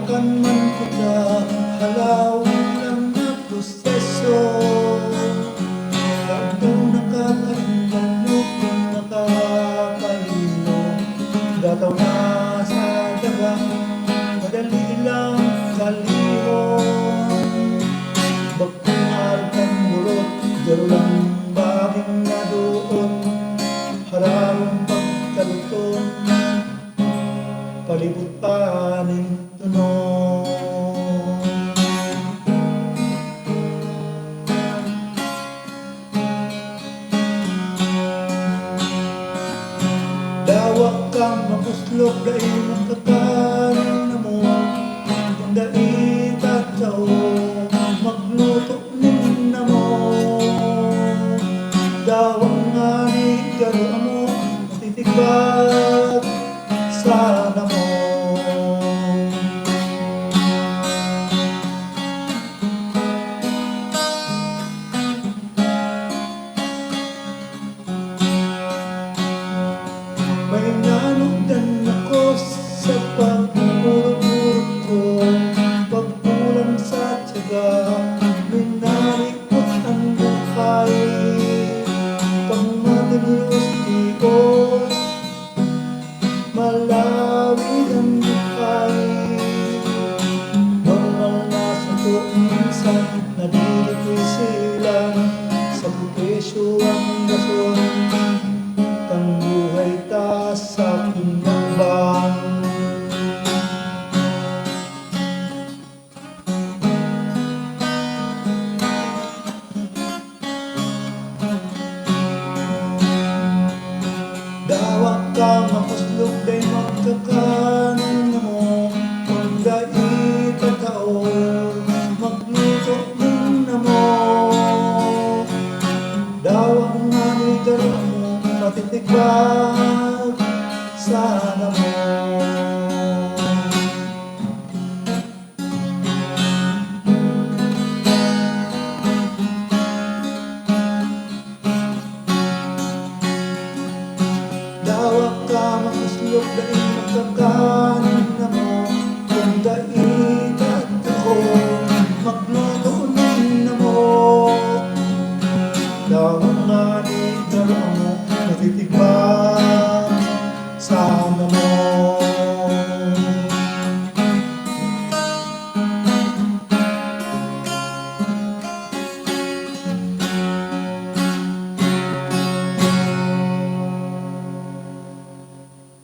Hawakan man ko na halawin lang na proseso. Ikaw nakakaingalo kung nakapalino. Gataw na sa daga, madali lang kalihon. Bagkungar kang durot, daro lang baging na doon. Harawang pagkaluton, palibot paning tunog. Dawak kang mapuslog dahil magkakaroon na mo. Kung dahil tataw, magluto nin na mo. Dawak nga ni garo mo, matitigbag sana mo. May nanugdan ako sa pagmumurot ko, pagkulang sa tiyaga, minalikot ang buhay. Pagmadalos tikos, malawig ang buhay. Normal na sa to minsan, nadiliko'y silang sa propesyo ang rason. Ang buhay ta sa pinabang. Dawak ka mapuslog day magkakanan na mo. Kung dahil katao, magluto din na mo. Dawak nga ni garo mo, matitigbag sana mo. Dawak ka makuslog dahil magkakanin na mo. Kung dahil katao, magluto din na mo. Dawak nga ni garo mo, matitigbag sana mo.